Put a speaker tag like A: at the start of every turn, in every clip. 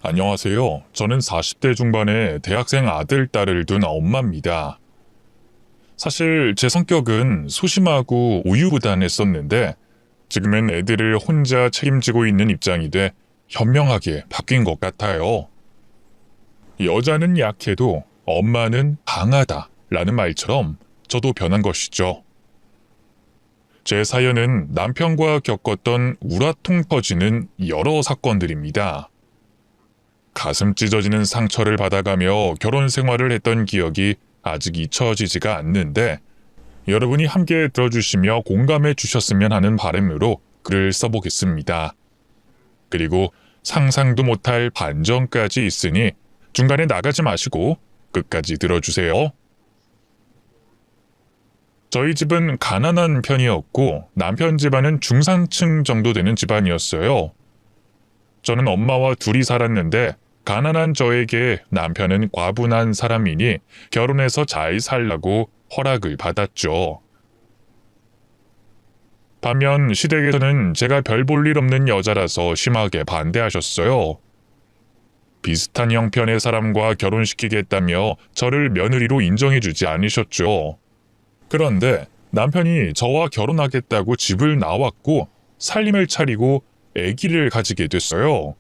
A: 안녕하세요. 저는 40대 중반의 대학생 아들, 딸을 둔 엄마입니다. 사실 제 성격은 소심하고 우유부단했었는데 지금은 애들을 혼자 책임지고 있는 입장이 돼 현명하게 바뀐 것 같아요. 여자는 약해도 엄마는 강하다 라는 말처럼 저도 변한 것이죠. 제 사연은 남편과 겪었던 우라통 터지는 여러 사건들입니다. 가슴 찢어지는 상처를 받아가며 결혼 생활을 했던 기억이 아직 잊혀지지가 않는데 여러분이 함께 들어주시며 공감해 주셨으면 하는 바람으로 글을 써보겠습니다. 그리고 상상도 못할 반전까지 있으니 중간에 나가지 마시고 끝까지 들어주세요. 저희 집은 가난한 편이었고 남편 집안은 중산층 정도 되는 집안이었어요. 저는 엄마와 둘이 살았는데 가난한 저에게 남편은 과분한 사람이니 결혼해서 잘 살라고 허락을 받았죠. 반면 시댁에서는 제가 별 볼 일 없는 여자라서 심하게 반대하셨어요. 비슷한 형편의 사람과 결혼시키겠다며 저를 며느리로 인정해주지 않으셨죠. 그런데 남편이 저와 결혼하겠다고 집을 나왔고 살림을 차리고 아기를 가지게 됐어요.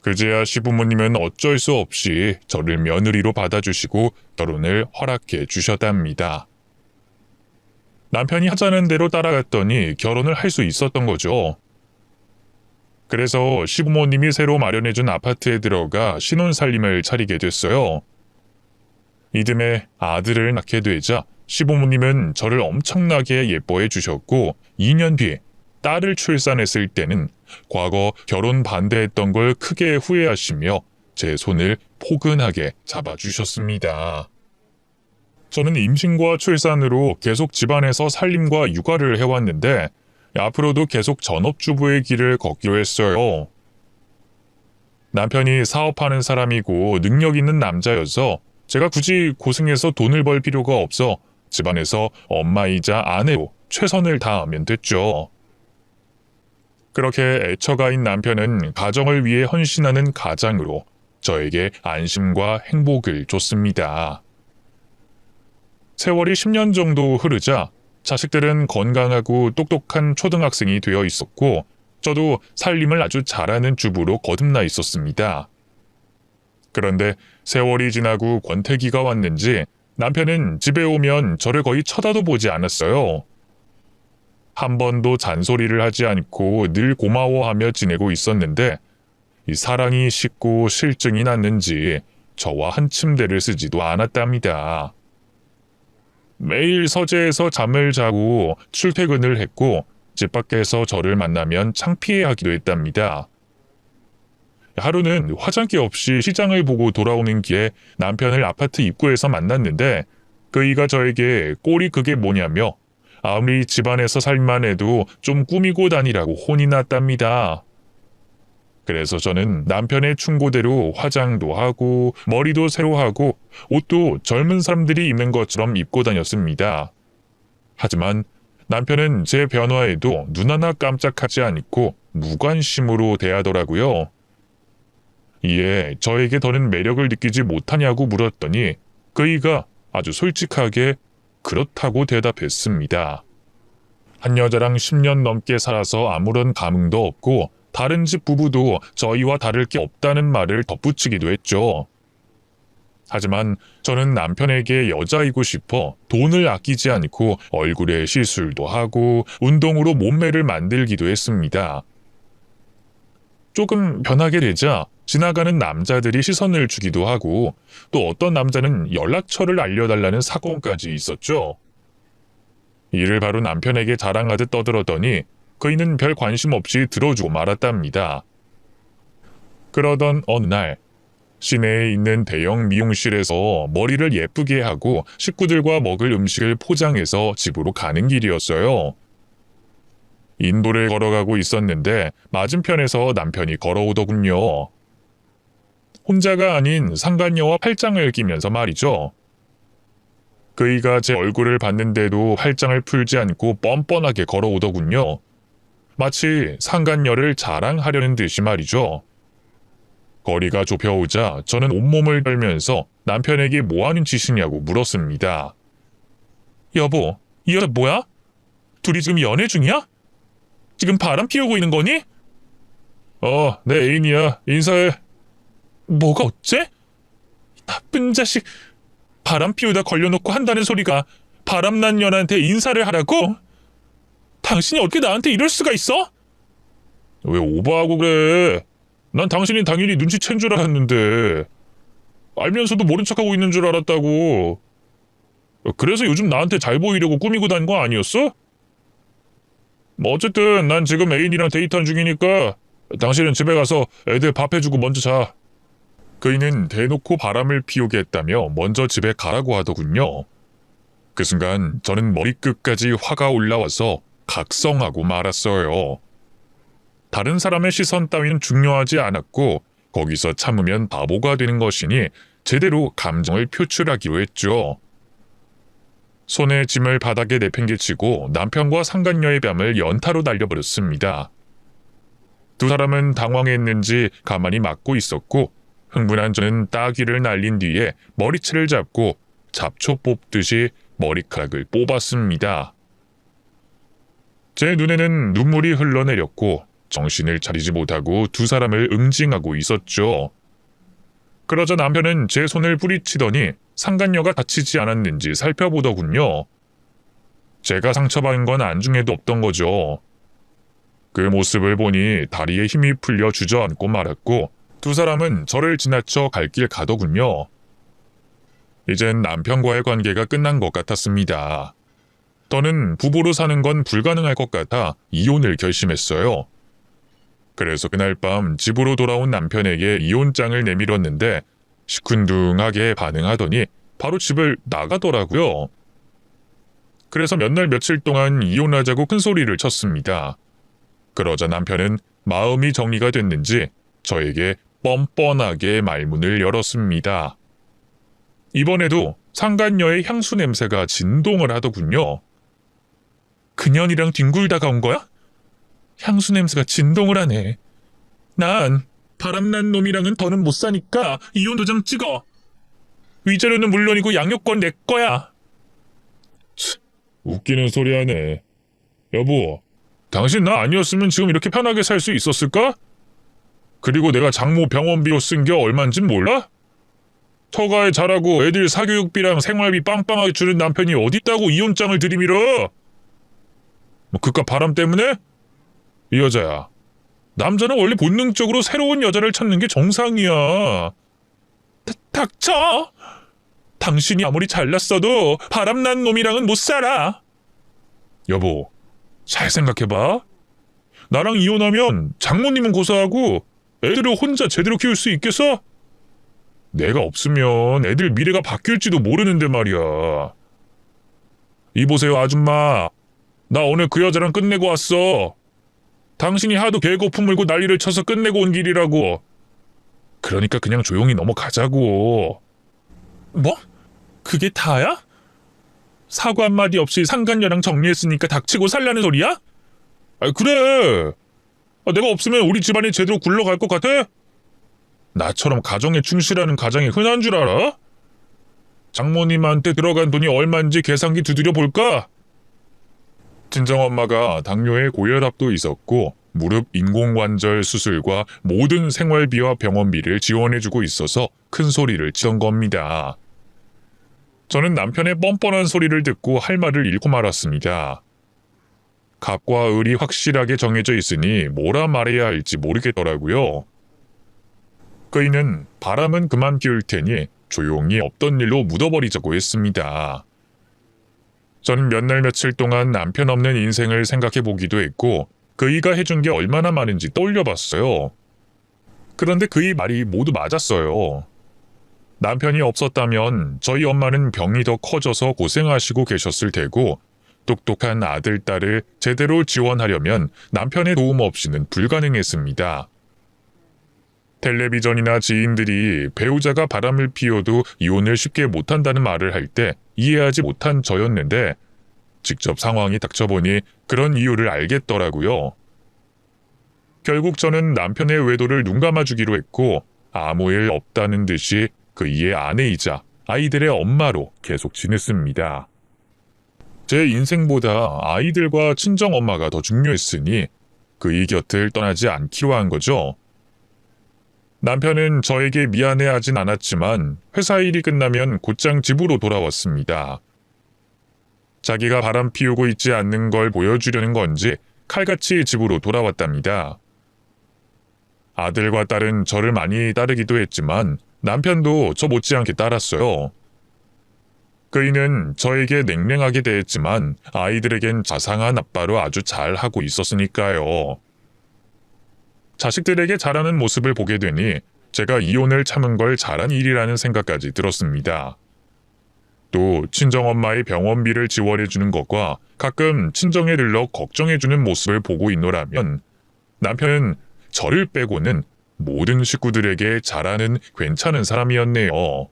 A: 그제야 시부모님은 어쩔 수 없이 저를 며느리로 받아주시고 결혼을 허락해 주셨답니다. 남편이 하자는 대로 따라갔더니 결혼을 할 수 있었던 거죠. 그래서 시부모님이 새로 마련해준 아파트에 들어가 신혼살림을 차리게 됐어요. 이듬해 아들을 낳게 되자 시부모님은 저를 엄청나게 예뻐해 주셨고 2년 뒤 딸을 출산했을 때는 과거 결혼 반대했던 걸 크게 후회하시며 제 손을 포근하게 잡아주셨습니다. 저는 임신과 출산으로 계속 집안에서 살림과 육아를 해왔는데 앞으로도 계속 전업주부의 길을 걷기로 했어요. 남편이 사업하는 사람이고 능력 있는 남자여서 제가 굳이 고생해서 돈을 벌 필요가 없어 집안에서 엄마이자 아내로 최선을 다하면 됐죠. 그렇게 애처가인 남편은 가정을 위해 헌신하는 가장으로 저에게 안심과 행복을 줬습니다. 세월이 10년 정도 흐르자 자식들은 건강하고 똑똑한 초등학생이 되어 있었고 저도 살림을 아주 잘하는 주부로 거듭나 있었습니다. 그런데 세월이 지나고 권태기가 왔는지 남편은 집에 오면 저를 거의 쳐다도 보지 않았어요. 한 번도 잔소리를 하지 않고 늘 고마워하며 지내고 있었는데 이 사랑이 식고 실증이 났는지 저와 한 침대를 쓰지도 않았답니다. 매일 서재에서 잠을 자고 출퇴근을 했고 집 밖에서 저를 만나면 창피해하기도 했답니다. 하루는 화장기 없이 시장을 보고 돌아오는 길에 남편을 아파트 입구에서 만났는데 그이가 저에게 꼴이 그게 뭐냐며 아무리 집안에서 살만 해도 좀 꾸미고 다니라고 혼이 났답니다. 그래서 저는 남편의 충고대로 화장도 하고 머리도 새로 하고 옷도 젊은 사람들이 입는 것처럼 입고 다녔습니다. 하지만 남편은 제 변화에도 눈 하나 깜짝하지 않고 무관심으로 대하더라고요. 이에 저에게 더는 매력을 느끼지 못하냐고 물었더니 그이가 아주 솔직하게 그렇다고 대답했습니다. 한 여자랑 10년 넘게 살아서 아무런 감흥도 없고 다른 집 부부도 저희와 다를 게 없다는 말을 덧붙이기도 했죠. 하지만 저는 남편에게 여자이고 싶어 돈을 아끼지 않고 얼굴에 시술도 하고 운동으로 몸매를 만들기도 했습니다. 조금 변하게 되자 지나가는 남자들이 시선을 주기도 하고 또 어떤 남자는 연락처를 알려달라는 사건까지 있었죠. 이를 바로 남편에게 자랑하듯 떠들었더니 그이는 별 관심 없이 들어주고 말았답니다. 그러던 어느 날 시내에 있는 대형 미용실에서 머리를 예쁘게 하고 식구들과 먹을 음식을 포장해서 집으로 가는 길이었어요. 인도를 걸어가고 있었는데 맞은편에서 남편이 걸어오더군요. 혼자가 아닌 상간녀와 팔짱을 끼면서 말이죠. 그이가 제 얼굴을 봤는데도 팔짱을 풀지 않고 뻔뻔하게 걸어오더군요. 마치 상간녀를 자랑하려는 듯이 말이죠. 거리가 좁혀오자 저는 온몸을 떨면서 남편에게 뭐 하는 짓이냐고 물었습니다. 여보, 이 여자 뭐야? 둘이 지금 연애 중이야? 지금 바람 피우고 있는 거니? 내 애인이야. 인사해. 뭐가 어째? 나쁜 자식. 바람 피우다 걸려놓고 한다는 소리가 바람난 년한테 인사를 하라고? 당신이 어떻게 나한테 이럴 수가 있어? 왜 오버하고 그래? 난 당신이 당연히 눈치챈 줄 알았는데. 알면서도 모른 척하고 있는 줄 알았다고. 그래서 요즘 나한테 잘 보이려고 꾸미고 다닌 거 아니었어? 뭐 어쨌든 난 지금 애인이랑 데이트한 중이니까 당신은 집에 가서 애들 밥 해주고 먼저 자. 그이는 대놓고 바람을 피우게 했다며 먼저 집에 가라고 하더군요. 그 순간 저는 머리끝까지 화가 올라와서 각성하고 말았어요. 다른 사람의 시선 따위는 중요하지 않았고 거기서 참으면 바보가 되는 것이니 제대로 감정을 표출하기로 했죠. 손에 짐을 바닥에 내팽개치고 남편과 상간녀의 뺨을 연타로 날려버렸습니다. 두 사람은 당황했는지 가만히 맞고 있었고 흥분한 저는 따귀를 날린 뒤에 머리채를 잡고 잡초 뽑듯이 머리카락을 뽑았습니다. 제 눈에는 눈물이 흘러내렸고 정신을 차리지 못하고 두 사람을 응징하고 있었죠. 그러자 남편은 제 손을 뿌리치더니 상간녀가 다치지 않았는지 살펴보더군요. 제가 상처받은 건 안중에도 없던 거죠. 그 모습을 보니 다리에 힘이 풀려 주저앉고 말았고 두 사람은 저를 지나쳐 갈 길 가더군요. 이젠 남편과의 관계가 끝난 것 같았습니다. 저는 부부로 사는 건 불가능할 것 같아 이혼을 결심했어요. 그래서 그날 밤 집으로 돌아온 남편에게 이혼장을 내밀었는데 시큰둥하게 반응하더니 바로 집을 나가더라고요. 그래서 몇 날 며칠 동안 이혼하자고 큰 소리를 쳤습니다. 그러자 남편은 마음이 정리가 됐는지 저에게 뻔뻔하게 말문을 열었습니다. 이번에도 상간녀의 향수 냄새가 진동을 하더군요. 그년이랑 뒹굴다가 온 거야? 향수 냄새가 진동을 하네. 난 바람난 놈이랑은 더는 못 사니까 이혼 도장 찍어. 위자료는 물론이고 양육권 내 거야. 웃기는 소리 하네. 여보, 당신 나 아니었으면 지금 이렇게 편하게 살 수 있었을까? 그리고 내가 장모 병원비로 쓴 게 얼만진 몰라? 처가에 잘하고 애들 사교육비랑 생활비 빵빵하게 주는 남편이 어딨다고 이혼장을 들이밀어? 뭐 그깟 바람 때문에? 이 여자야. 남자는 원래 본능적으로 새로운 여자를 찾는 게 정상이야. 닥쳐! 당신이 아무리 잘났어도 바람난 놈이랑은 못 살아. 여보, 잘 생각해봐. 나랑 이혼하면 장모님은 고사하고 애들을 혼자 제대로 키울 수 있겠어? 내가 없으면 애들 미래가 바뀔지도 모르는데 말이야. 이보세요, 아줌마. 나 오늘 그 여자랑 끝내고 왔어. 당신이 하도 개거품 물고 난리를 쳐서 끝내고 온 길이라고. 그러니까 그냥 조용히 넘어가자고. 뭐? 그게 다야? 사과 한마디 없이 상간녀랑 정리했으니까 닥치고 살라는 소리야? 그래. 내가 없으면 우리 집안이 제대로 굴러갈 것 같아? 나처럼 가정에 충실하는 가장이 흔한 줄 알아? 장모님한테 들어간 돈이 얼마인지 계산기 두드려 볼까? 친정엄마가 당뇨에 고혈압도 있었고 무릎 인공관절 수술과 모든 생활비와 병원비를 지원해주고 있어서 큰 소리를 치던 겁니다. 저는 남편의 뻔뻔한 소리를 듣고 할 말을 잃고 말았습니다. 갑과 을이 확실하게 정해져 있으니 뭐라 말해야 할지 모르겠더라고요. 그이는 바람은 그만 피울 테니 조용히 없던 일로 묻어버리자고 했습니다. 저는 몇 날 며칠 동안 남편 없는 인생을 생각해보기도 했고 그이가 해준 게 얼마나 많은지 떠올려봤어요. 그런데 그이 말이 모두 맞았어요. 남편이 없었다면 저희 엄마는 병이 더 커져서 고생하시고 계셨을 테고 똑똑한 아들, 딸을 제대로 지원하려면 남편의 도움 없이는 불가능했습니다. 텔레비전이나 지인들이 배우자가 바람을 피워도 이혼을 쉽게 못한다는 말을 할 때 이해하지 못한 저였는데 직접 상황이 닥쳐보니 그런 이유를 알겠더라고요. 결국 저는 남편의 외도를 눈감아주기로 했고 아무 일 없다는 듯이 그이의 아내이자 아이들의 엄마로 계속 지냈습니다. 제 인생보다 아이들과 친정엄마가 더 중요했으니 그이 곁을 떠나지 않기로 한 거죠. 남편은 저에게 미안해하진 않았지만 회사 일이 끝나면 곧장 집으로 돌아왔습니다. 자기가 바람 피우고 있지 않는 걸 보여주려는 건지 칼같이 집으로 돌아왔답니다. 아들과 딸은 저를 많이 따르기도 했지만 남편도 저 못지않게 따랐어요. 그이는 저에게 냉랭하게 대했지만 아이들에겐 자상한 아빠로 아주 잘하고 있었으니까요. 자식들에게 잘하는 모습을 보게 되니 제가 이혼을 참은 걸 잘한 일이라는 생각까지 들었습니다. 또 친정엄마의 병원비를 지원해주는 것과 가끔 친정에 들러 걱정해주는 모습을 보고 있노라면 남편은 저를 빼고는 모든 식구들에게 잘하는 괜찮은 사람이었네요.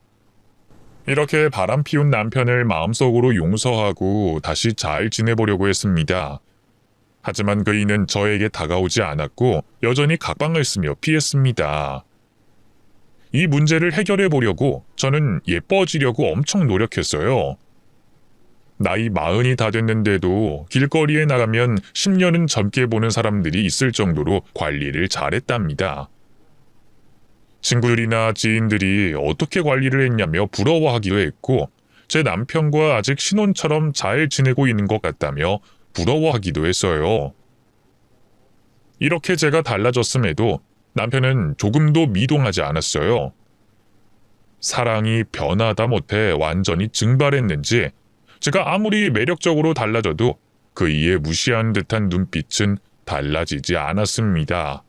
A: 이렇게 바람 피운 남편을 마음속으로 용서하고 다시 잘 지내보려고 했습니다. 하지만 그이는 저에게 다가오지 않았고 여전히 각방을 쓰며 피했습니다. 이 문제를 해결해 보려고 저는 예뻐지려고 엄청 노력했어요. 나이 40이 다 됐는데도 길거리에 나가면 10년은 젊게 보는 사람들이 있을 정도로 관리를 잘했답니다. 친구들이나 지인들이 어떻게 관리를 했냐며 부러워하기도 했고 제 남편과 아직 신혼처럼 잘 지내고 있는 것 같다며 부러워하기도 했어요. 이렇게 제가 달라졌음에도 남편은 조금도 미동하지 않았어요. 사랑이 변하다 못해 완전히 증발했는지 제가 아무리 매력적으로 달라져도 그이의 무시하는 듯한 눈빛은 달라지지 않았습니다.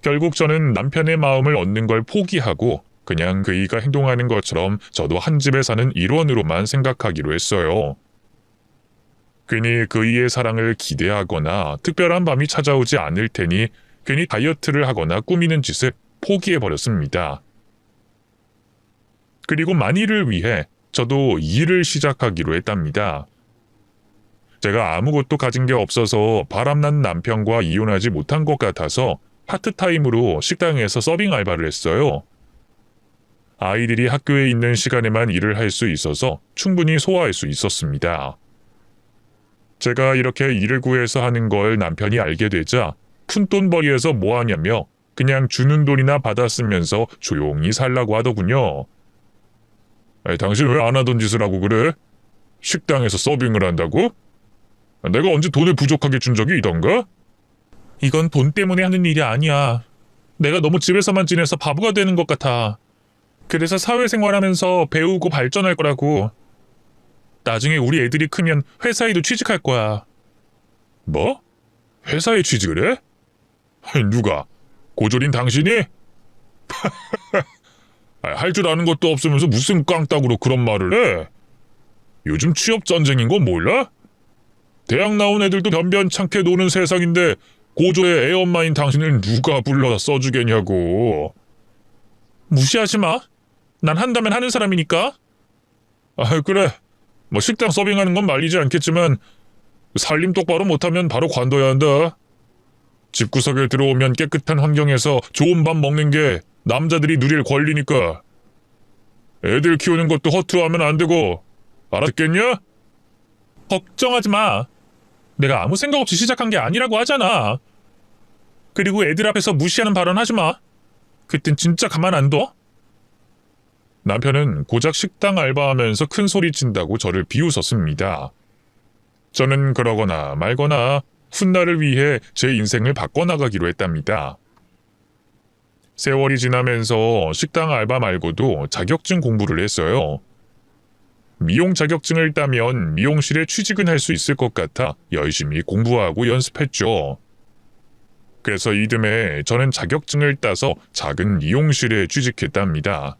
A: 결국 저는 남편의 마음을 얻는 걸 포기하고 그냥 그이가 행동하는 것처럼 저도 한 집에 사는 일원으로만 생각하기로 했어요. 괜히 그이의 사랑을 기대하거나 특별한 밤이 찾아오지 않을 테니 괜히 다이어트를 하거나 꾸미는 짓을 포기해버렸습니다. 그리고 만일을 위해 저도 일을 시작하기로 했답니다. 제가 아무것도 가진 게 없어서 바람난 남편과 이혼하지 못한 것 같아서 파트타임으로 식당에서 서빙 알바를 했어요. 아이들이 학교에 있는 시간에만 일을 할 수 있어서 충분히 소화할 수 있었습니다. 제가 이렇게 일을 구해서 하는 걸 남편이 알게 되자 푼돈벌이에서 뭐하냐며 그냥 주는 돈이나 받아 쓰면서 조용히 살라고 하더군요. 당신 왜 안 하던 짓을 하고 그래? 식당에서 서빙을 한다고? 내가 언제 돈을 부족하게 준 적이 있던가? 이건 돈 때문에 하는 일이 아니야. 내가 너무 집에서만 지내서 바보가 되는 것 같아. 그래서 사회생활하면서 배우고 발전할 거라고. 나중에 우리 애들이 크면 회사에도 취직할 거야. 뭐? 회사에 취직을 해? 누가? 고졸인 당신이? 할 줄 아는 것도 없으면서 무슨 깡따구로 그런 말을 해? 요즘 취업 전쟁인 거 몰라? 대학 나온 애들도 변변찮게 노는 세상인데 고졸의 애엄마인 당신을 누가 불러다 써주겠냐고. 무시하지 마. 난 한다면 하는 사람이니까. 그래. 뭐 식당 서빙하는 건 말리지 않겠지만 살림 똑바로 못하면 바로 관둬야 한다. 집구석에 들어오면 깨끗한 환경에서 좋은 밥 먹는 게 남자들이 누릴 권리니까. 애들 키우는 것도 허투루하면 안 되고. 알았겠냐? 걱정하지 마. 내가 아무 생각 없이 시작한 게 아니라고 하잖아. 그리고 애들 앞에서 무시하는 발언 하지 마. 그땐 진짜 가만 안 둬. 남편은 고작 식당 알바하면서 큰 소리 친다고 저를 비웃었습니다. 저는 그러거나 말거나 훗날을 위해 제 인생을 바꿔나가기로 했답니다. 세월이 지나면서 식당 알바 말고도 자격증 공부를 했어요. 미용 자격증을 따면 미용실에 취직은 할 수 있을 것 같아 열심히 공부하고 연습했죠. 그래서 이듬해 저는 자격증을 따서 작은 미용실에 취직했답니다.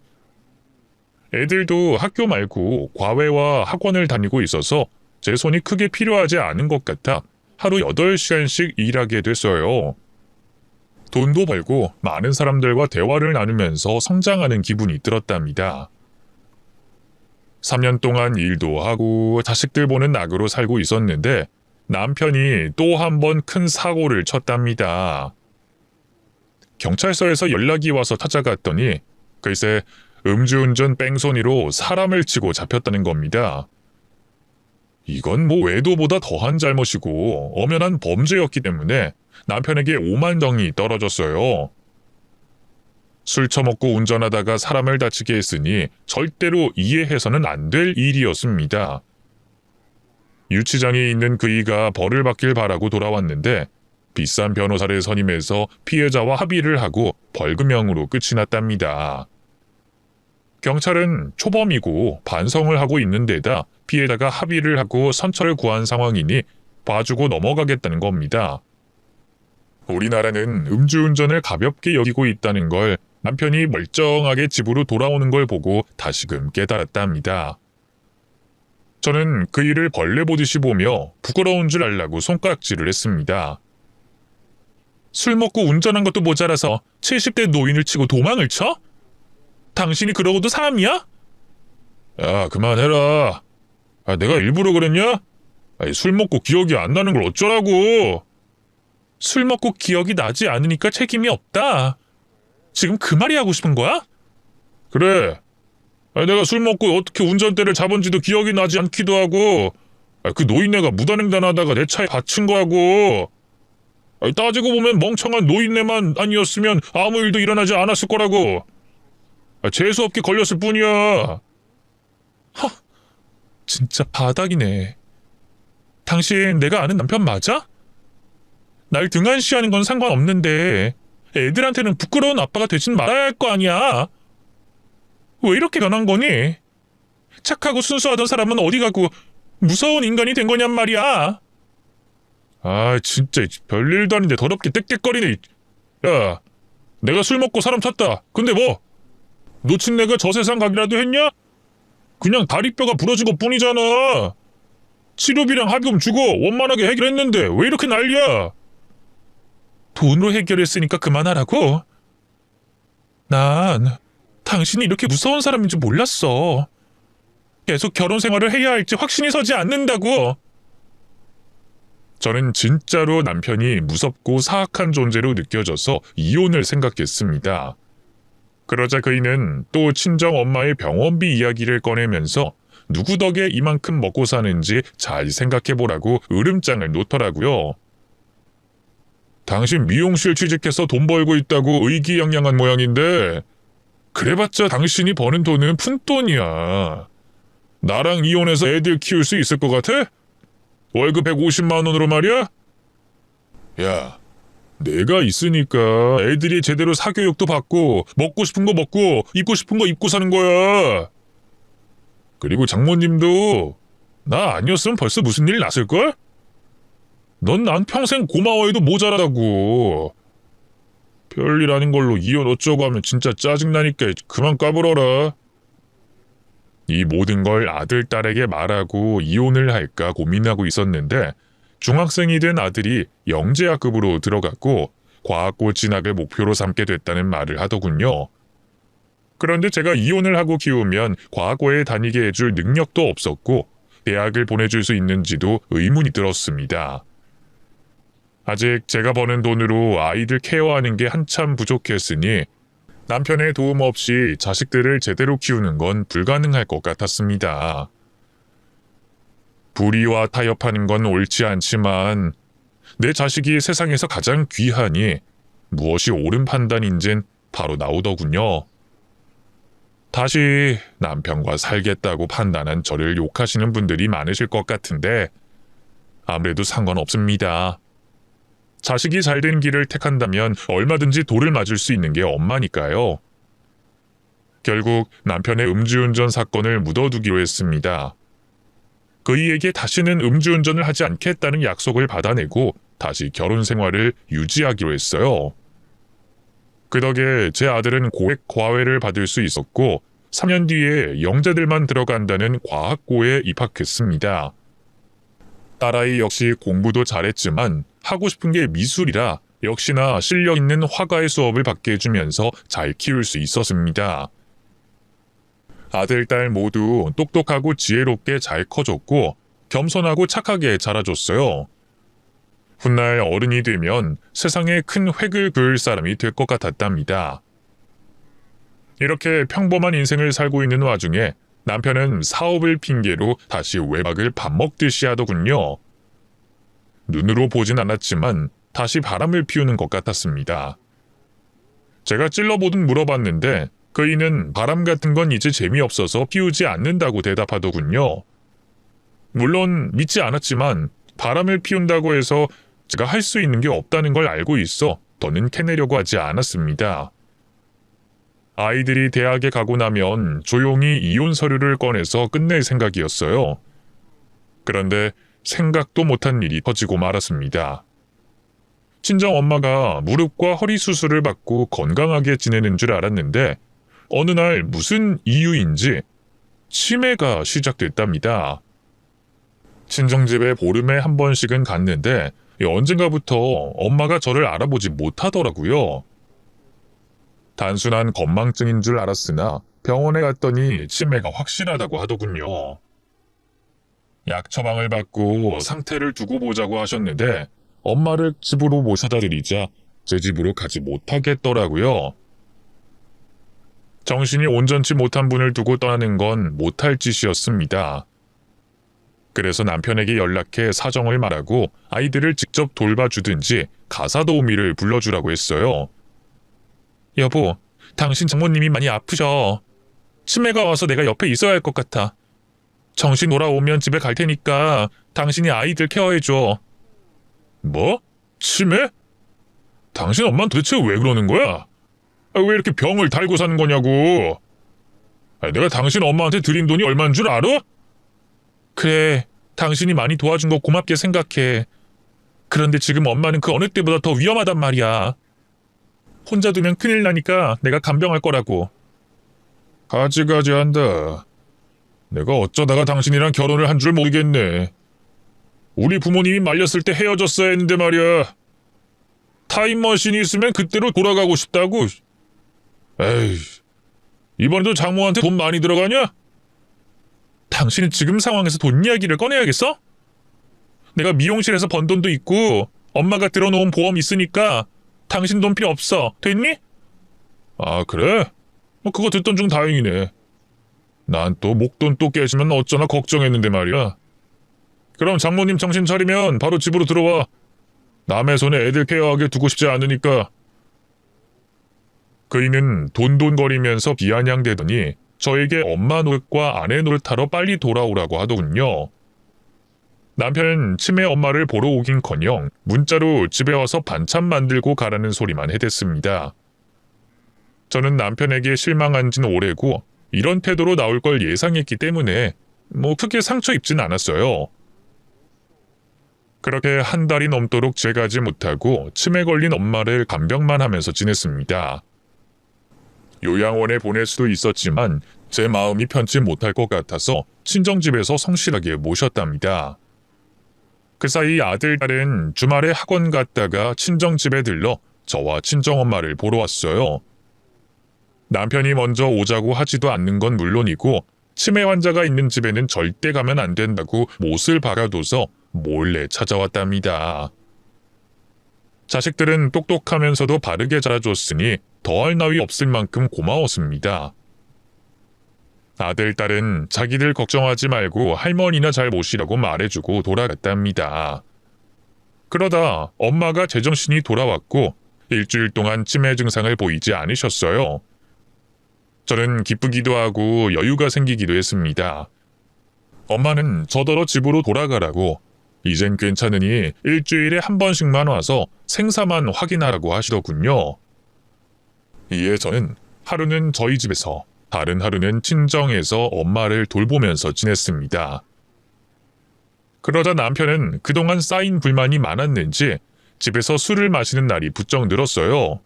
A: 애들도 학교 말고 과외와 학원을 다니고 있어서 제 손이 크게 필요하지 않은 것 같아 하루 8시간씩 일하게 됐어요. 돈도 벌고 많은 사람들과 대화를 나누면서 성장하는 기분이 들었답니다. 3년 동안 일도 하고 자식들 보는 낙으로 살고 있었는데 남편이 또 한 번 큰 사고를 쳤답니다. 경찰서에서 연락이 와서 찾아갔더니 글쎄 음주운전 뺑소니로 사람을 치고 잡혔다는 겁니다. 이건 뭐 외도보다 더한 잘못이고 엄연한 범죄였기 때문에 남편에게 5만 덩이 떨어졌어요. 술 처먹고 운전하다가 사람을 다치게 했으니 절대로 이해해서는 안 될 일이었습니다. 유치장에 있는 그이가 벌을 받길 바라고 돌아왔는데 비싼 변호사를 선임해서 피해자와 합의를 하고 벌금형으로 끝이 났답니다. 경찰은 초범이고 반성을 하고 있는 데다 피해자가 합의를 하고 선처를 구한 상황이니 봐주고 넘어가겠다는 겁니다. 우리나라는 음주운전을 가볍게 여기고 있다는 걸 남편이 멀쩡하게 집으로 돌아오는 걸 보고 다시금 깨달았답니다. 저는 그 일을 벌레 보듯이 보며 부끄러운 줄 알라고 손가락질을 했습니다. 술 먹고 운전한 것도 모자라서 70대 노인을 치고 도망을 쳐? 당신이 그러고도 사람이야? 야, 그만해라. 내가 일부러 그랬냐? 술 먹고 기억이 안 나는 걸 어쩌라고. 술 먹고 기억이 나지 않으니까 책임이 없다. 지금 그 말이 하고 싶은 거야? 그래. 내가 술 먹고 어떻게 운전대를 잡은지도 기억이 나지 않기도 하고 그 노인네가 무단횡단하다가 내 차에 받친 거하고 따지고 보면 멍청한 노인네만 아니었으면 아무 일도 일어나지 않았을 거라고. 재수없게 걸렸을 뿐이야. 진짜 바닥이네. 당신 내가 아는 남편 맞아? 날 등한시하는 건 상관없는데 애들한테는 부끄러운 아빠가 되진 말아야 할 거 아니야. 왜 이렇게 변한 거니? 착하고 순수하던 사람은 어디 가고 무서운 인간이 된 거냔 말이야. 진짜 별일도 아닌데 더럽게 떽떽거리네. 야, 내가 술 먹고 사람 쳤다. 근데 뭐? 놓친 내가 저 세상 가기라도 했냐? 그냥 다리뼈가 부러진 것 뿐이잖아. 치료비랑 합의금 주고 원만하게 해결했는데 왜 이렇게 난리야? 돈으로 해결했으니까 그만하라고? 난 당신이 이렇게 무서운 사람인 줄 몰랐어. 계속 결혼 생활을 해야 할지 확신이 서지 않는다고. 저는 진짜로 남편이 무섭고 사악한 존재로 느껴져서 이혼을 생각했습니다. 그러자 그이는 또 친정 엄마의 병원비 이야기를 꺼내면서 누구 덕에 이만큼 먹고 사는지 잘 생각해보라고 으름장을 놓더라고요. 당신 미용실 취직해서 돈 벌고 있다고 의기양양한 모양인데 그래봤자 당신이 버는 돈은 푼돈이야. 나랑 이혼해서 애들 키울 수 있을 것 같아? 월급 150만 원으로 말이야? 야, 내가 있으니까 애들이 제대로 사교육도 받고 먹고 싶은 거 먹고 입고 싶은 거 입고 사는 거야. 그리고 장모님도 나 아니었으면 벌써 무슨 일 났을걸? 넌 난 평생 고마워해도 모자라다고. 별일 아닌 걸로 이혼 어쩌고 하면 진짜 짜증나니까 그만 까불어라. 이 모든 걸 아들, 딸에게 말하고 이혼을 할까 고민하고 있었는데 중학생이 된 아들이 영재학급으로 들어갔고 과학고 진학을 목표로 삼게 됐다는 말을 하더군요. 그런데 제가 이혼을 하고 키우면 과학고에 다니게 해줄 능력도 없었고 대학을 보내줄 수 있는지도 의문이 들었습니다. 아직 제가 버는 돈으로 아이들 케어하는 게 한참 부족했으니 남편의 도움 없이 자식들을 제대로 키우는 건 불가능할 것 같았습니다. 불의와 타협하는 건 옳지 않지만 내 자식이 세상에서 가장 귀하니 무엇이 옳은 판단인진 바로 나오더군요. 다시 남편과 살겠다고 판단한 저를 욕하시는 분들이 많으실 것 같은데 아무래도 상관없습니다. 자식이 잘된 길을 택한다면 얼마든지 돌을 맞을 수 있는 게 엄마니까요. 결국 남편의 음주운전 사건을 묻어두기로 했습니다. 그이에게 다시는 음주운전을 하지 않겠다는 약속을 받아내고 다시 결혼 생활을 유지하기로 했어요. 그 덕에 제 아들은 고액 과외를 받을 수 있었고 3년 뒤에 영재들만 들어간다는 과학고에 입학했습니다. 딸아이 역시 공부도 잘했지만 하고 싶은 게 미술이라 역시나 실력 있는 화가의 수업을 받게 해주면서 잘 키울 수 있었습니다. 아들, 딸 모두 똑똑하고 지혜롭게 잘 커졌고 겸손하고 착하게 자라줬어요. 훗날 어른이 되면 세상에 큰 획을 그을 사람이 될 것 같았답니다. 이렇게 평범한 인생을 살고 있는 와중에 남편은 사업을 핑계로 다시 외박을 밥 먹듯이 하더군요. 눈으로 보진 않았지만 다시 바람을 피우는 것 같았습니다. 제가 찔러보듯 물어봤는데 그이는 바람 같은 건 이제 재미없어서 피우지 않는다고 대답하더군요. 물론 믿지 않았지만 바람을 피운다고 해서 제가 할 수 있는 게 없다는 걸 알고 있어 더는 캐내려고 하지 않았습니다. 아이들이 대학에 가고 나면 조용히 이혼 서류를 꺼내서 끝낼 생각이었어요. 그런데 생각도 못한 일이 터지고 말았습니다. 친정 엄마가 무릎과 허리 수술을 받고 건강하게 지내는 줄 알았는데 어느 날 무슨 이유인지 치매가 시작됐답니다. 친정집에 보름에 한 번씩은 갔는데 언젠가부터 엄마가 저를 알아보지 못하더라고요. 단순한 건망증인 줄 알았으나 병원에 갔더니 치매가 확실하다고 하더군요. 약 처방을 받고 상태를 두고 보자고 하셨는데 엄마를 집으로 모셔다 드리자 제 집으로 가지 못하겠더라고요. 정신이 온전치 못한 분을 두고 떠나는 건 못할 짓이었습니다. 그래서 남편에게 연락해 사정을 말하고 아이들을 직접 돌봐주든지 가사도우미를 불러주라고 했어요. 여보, 당신 장모님이 많이 아프셔. 치매가 와서 내가 옆에 있어야 할 것 같아. 정신 돌아오면 집에 갈 테니까 당신이 아이들 케어해줘. 뭐? 치매? 당신 엄마는 도대체 왜 그러는 거야? 왜 이렇게 병을 달고 사는 거냐고. 내가 당신 엄마한테 드린 돈이 얼마인 줄 알아? 그래, 당신이 많이 도와준 거 고맙게 생각해. 그런데 지금 엄마는 그 어느 때보다 더 위험하단 말이야. 혼자 두면 큰일 나니까 내가 간병할 거라고. 가지가지 한다. 내가 어쩌다가 당신이랑 결혼을 한 줄 모르겠네. 우리 부모님이 말렸을 때 헤어졌어야 했는데 말이야. 타임머신이 있으면 그때로 돌아가고 싶다고. 에이, 이번에도 장모한테 돈 많이 들어가냐? 당신은 지금 상황에서 돈 이야기를 꺼내야겠어? 내가 미용실에서 번 돈도 있고 엄마가 들어놓은 보험 있으니까 당신 돈 필요 없어. 됐니? 아, 그래? 그거 듣던 중 다행이네. 난 또 목돈 또 깨지면 어쩌나 걱정했는데 말이야. 그럼 장모님 정신 차리면 바로 집으로 들어와. 남의 손에 애들 케어하게 두고 싶지 않으니까. 그이는 돈돈거리면서 비아냥대더니 저에게 엄마 노릇과 아내 노릇하러 빨리 돌아오라고 하더군요. 남편은 치매 엄마를 보러 오긴커녕 문자로 집에 와서 반찬 만들고 가라는 소리만 해댔습니다. 저는 남편에게 실망한 지는 오래고 이런 태도로 나올 걸 예상했기 때문에 크게 상처 입진 않았어요. 그렇게 한 달이 넘도록 재가지 못하고 치매 걸린 엄마를 간병만 하면서 지냈습니다. 요양원에 보낼 수도 있었지만 제 마음이 편치 못할 것 같아서 친정집에서 성실하게 모셨답니다. 그 사이 아들, 딸은 주말에 학원 갔다가 친정집에 들러 저와 친정엄마를 보러 왔어요. 남편이 먼저 오자고 하지도 않는 건 물론이고 치매 환자가 있는 집에는 절대 가면 안 된다고 못을 박아둬서 몰래 찾아왔답니다. 자식들은 똑똑하면서도 바르게 자라줬으니 더할 나위 없을 만큼 고마웠습니다. 아들, 딸은 자기들 걱정하지 말고 할머니나 잘 모시라고 말해주고 돌아갔답니다. 그러다 엄마가 제정신이 돌아왔고 일주일 동안 치매 증상을 보이지 않으셨어요. 저는 기쁘기도 하고 여유가 생기기도 했습니다. 엄마는 저더러 집으로 돌아가라고 이젠 괜찮으니 일주일에 한 번씩만 와서 생사만 확인하라고 하시더군요. 이에 저는 하루는 저희 집에서 다른 하루는 친정에서 엄마를 돌보면서 지냈습니다. 그러자 남편은 그동안 쌓인 불만이 많았는지 집에서 술을 마시는 날이 부쩍 늘었어요.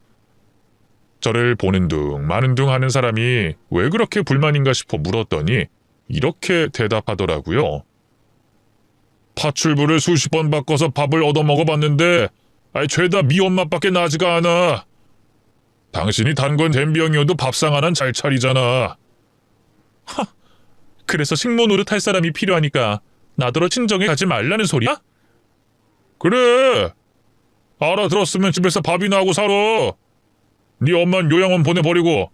A: 저를 보는 둥 마는 둥 하는 사람이 왜 그렇게 불만인가 싶어 물었더니 이렇게 대답하더라고요. 파출부를 수십 번 바꿔서 밥을 얻어먹어봤는데 죄다 미 엄마밖에 나지가 않아. 당신이 단건 댐병이어도 밥상 하나는 잘 차리잖아. 그래서 식모 노릇 할 사람이 필요하니까 나더러 친정에 가지 말라는 소리야? 그래, 알아들었으면 집에서 밥이나 하고 살아. 네 엄마는 요양원 보내버리고.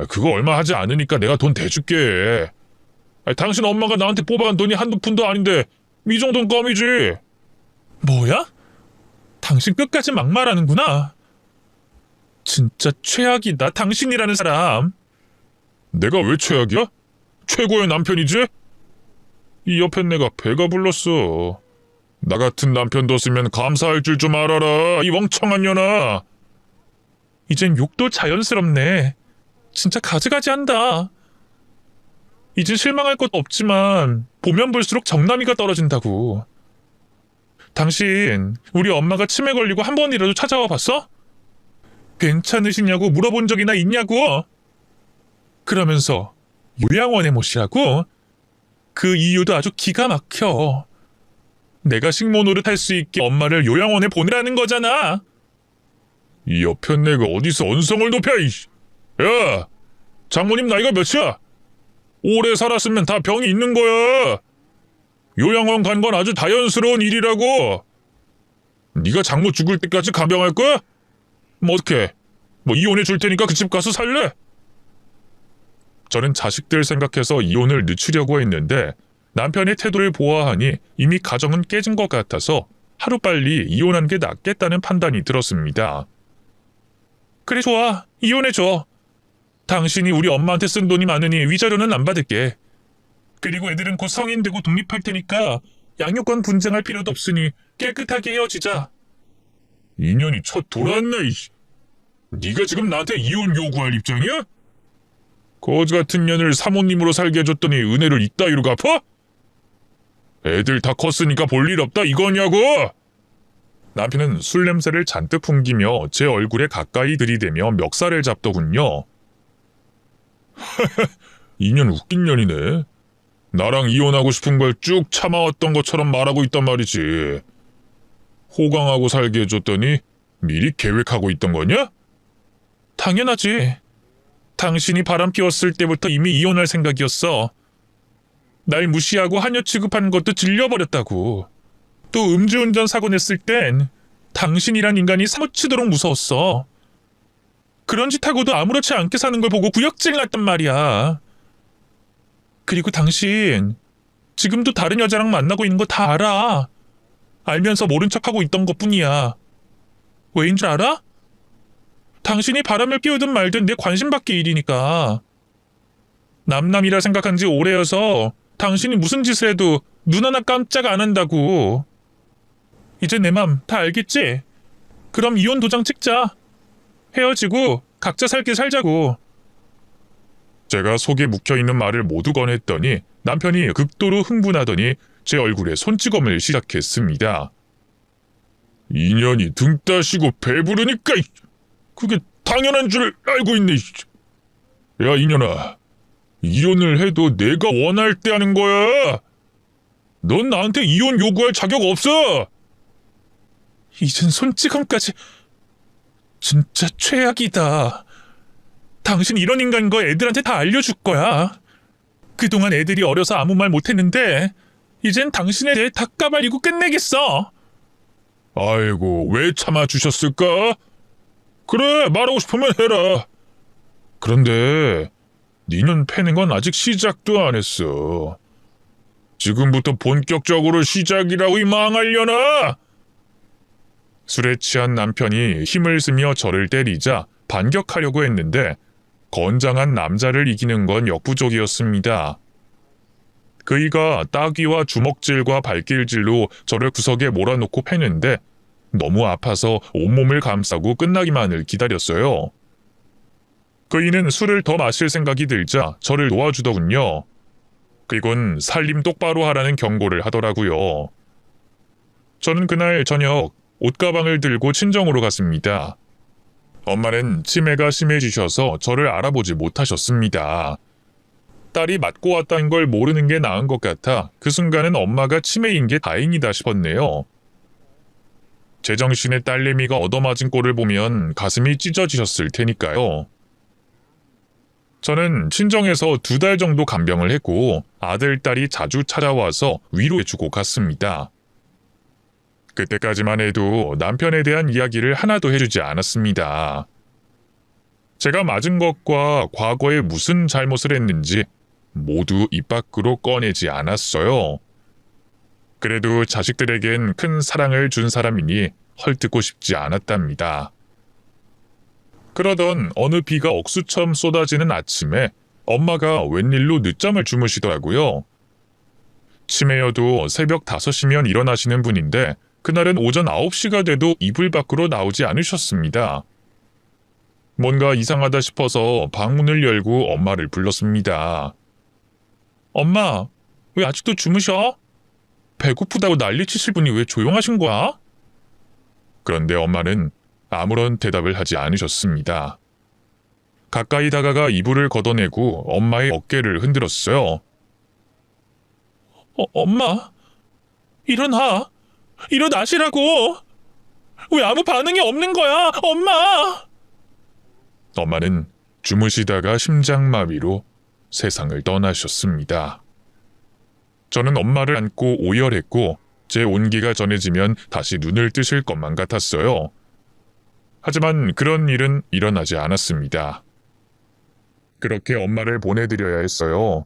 A: 그거 얼마 하지 않으니까 내가 돈 대줄게. 당신 엄마가 나한테 뽑아간 돈이 한두 푼도 아닌데 이 정도는 껌이지.
B: 뭐야? 당신 끝까지 막말하는구나. 진짜 최악이다, 당신이라는 사람.
A: 내가 왜 최악이야? 최고의 남편이지? 이 옆에 내가 배가 불렀어. 나 같은 남편 뒀으면 감사할 줄 좀 알아라, 이 멍청한 년아.
B: 이젠 욕도 자연스럽네. 진짜 가지가지 한다. 이젠 실망할 것도 없지만 보면 볼수록 정남이가 떨어진다고. 당신 우리 엄마가 치매 걸리고 한 번이라도 찾아와 봤어? 괜찮으시냐고 물어본 적이나 있냐고? 그러면서 요양원에 모시라고? 그 이유도 아주 기가 막혀. 내가 식모 노릇할 수 있게 엄마를 요양원에 보내라는 거잖아.
A: 이 옆에 내가 어디서 언성을 높여, 이씨. 야, 장모님 나이가 몇이야? 오래 살았으면 다 병이 있는 거야. 요양원 간 건 아주 자연스러운 일이라고. 네가 장모 죽을 때까지 간병할 거야? 뭐 어떡해. 뭐 이혼해 줄 테니까 그 집 가서 살래? 저는 자식들 생각해서 이혼을 늦추려고 했는데 남편의 태도를 보아하니 이미 가정은 깨진 것 같아서 하루빨리 이혼한 게 낫겠다는 판단이 들었습니다. 그래, 좋아. 이혼해줘. 당신이 우리 엄마한테 쓴 돈이 많으니 위자료는 안 받을게. 그리고 애들은 곧 성인 되고 독립할 테니까 양육권 분쟁할 필요도 없으니 깨끗하게 헤어지자. 인연이 첫 돌았네, 이씨. 네가 지금 나한테 이혼 요구할 입장이야? 거지 같은 년을 사모님으로 살게 해줬더니 은혜를 이따위로 갚아? 애들 다 컸으니까 볼 일 없다 이거냐고! 남편은 술 냄새를 잔뜩 풍기며 제 얼굴에 가까이 들이대며 멱살을 잡더군요. 인연 웃긴 년이네. 나랑 이혼하고 싶은 걸 쭉 참아왔던 것처럼 말하고 있단 말이지. 호강하고 살게 해줬더니 미리 계획하고 있던 거냐?
B: 당연하지. 당신이 바람 피웠을 때부터 이미 이혼할 생각이었어. 날 무시하고 하녀 취급하는 것도 질려버렸다고. 또 음주운전 사고 냈을 땐 당신이란 인간이 사무치도록 무서웠어. 그런 짓 하고도 아무렇지 않게 사는 걸 보고 구역질 났단 말이야. 그리고 당신 지금도 다른 여자랑 만나고 있는 거 다 알아. 알면서 모른 척하고 있던 것뿐이야. 왜인 줄 알아? 당신이 바람을 피우든 말든 내 관심 밖의 일이니까. 남남이라 생각한 지 오래여서 당신이 무슨 짓을 해도 눈 하나 깜짝 안 한다고. 이제 내 맘 다 알겠지? 그럼 이혼 도장 찍자. 헤어지고 각자 살 길 살자고.
A: 제가 속에 묵혀있는 말을 모두 꺼냈더니 남편이 극도로 흥분하더니 제 얼굴에 손찌검을 시작했습니다. 인연이 등 따시고 배부르니까 그게 당연한 줄 알고 있네. 야, 이년아. 이혼을 해도 내가 원할 때 하는 거야. 넌 나한테 이혼 요구할 자격 없어.
B: 이젠 손찌검까지. 진짜 최악이다. 당신 이런 인간인 거 애들한테 다 알려줄 거야. 그동안 애들이 어려서 아무 말 못했는데 이젠 당신에 대해 다 까발리고 끝내겠어.
A: 아이고, 왜 참아주셨을까? 그래, 말하고 싶으면 해라. 그런데 니는 패는 건 아직 시작도 안 했어. 지금부터 본격적으로 시작이라고 이 망할려나? 술에 취한 남편이 힘을 쓰며 저를 때리자 반격하려고 했는데 건장한 남자를 이기는 건 역부족이었습니다. 그이가 따귀와 주먹질과 발길질로 저를 구석에 몰아놓고 패는데 너무 아파서 온몸을 감싸고 끝나기만을 기다렸어요. 그이는 술을 더 마실 생각이 들자 저를 놓아주더군요. 그리곤 살림 똑바로 하라는 경고를 하더라고요. 저는 그날 저녁 옷가방을 들고 친정으로 갔습니다. 엄마는 치매가 심해지셔서 저를 알아보지 못하셨습니다. 딸이 맞고 왔다는 걸 모르는 게 나은 것 같아 그 순간은 엄마가 치매인 게 다행이다 싶었네요. 제정신의 딸내미가 얻어맞은 꼴을 보면 가슴이 찢어지셨을 테니까요. 저는 친정에서 2달 정도 간병을 했고 아들, 딸이 자주 찾아와서 위로해주고 갔습니다. 그때까지만 해도 남편에 대한 이야기를 하나도 해주지 않았습니다. 제가 맞은 것과 과거에 무슨 잘못을 했는지 모두 입 밖으로 꺼내지 않았어요. 그래도 자식들에겐 큰 사랑을 준 사람이니 헐뜯고 싶지 않았답니다. 그러던 어느 비가 억수처럼 쏟아지는 아침에 엄마가 웬일로 늦잠을 주무시더라고요. 치매여도 새벽 5시면 일어나시는 분인데 그날은 오전 9시가 돼도 이불 밖으로 나오지 않으셨습니다. 뭔가 이상하다 싶어서 방문을 열고 엄마를 불렀습니다. 엄마, 왜 아직도 주무셔? 배고프다고 난리치실 분이 왜 조용하신 거야? 그런데 엄마는 아무런 대답을 하지 않으셨습니다. 가까이 다가가 이불을 걷어내고 엄마의 어깨를 흔들었어요.
B: 엄마, 일어나. 일어나시라고. 왜 아무 반응이 없는 거야, 엄마?
A: 엄마는 주무시다가 심장마비로 세상을 떠나셨습니다. 저는 엄마를 안고 오열했고 제 온기가 전해지면 다시 눈을 뜨실 것만 같았어요. 하지만 그런 일은 일어나지 않았습니다. 그렇게 엄마를 보내드려야 했어요.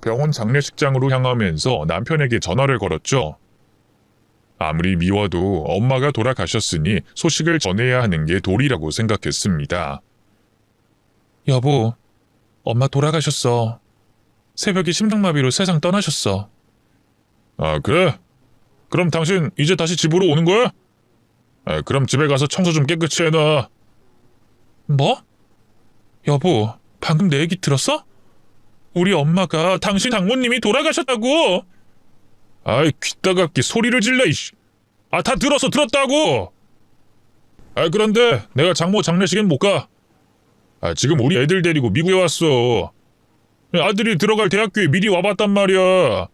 A: 병원 장례식장으로 향하면서 남편에게 전화를 걸었죠. 아무리 미워도 엄마가 돌아가셨으니 소식을 전해야 하는 게 도리라고 생각했습니다.
B: 여보, 엄마 돌아가셨어. 새벽에 심장마비로 세상 떠나셨어.
A: 아, 그래? 그럼 당신 이제 다시 집으로 오는 거야? 그럼 집에 가서 청소 좀 깨끗이 해놔.
B: 뭐? 여보, 방금 내 얘기 들었어? 우리 엄마가 당신 장모님이 돌아가셨다고!
A: 아이, 귀따갑기 소리를 질러, 이씨. 아, 다 들었다고! 그런데 내가 장모 장례식엔 못 가. 지금 우리 애들 데리고 미국에 왔어. 아들이 들어갈 대학교에 미리 와봤단 말이야.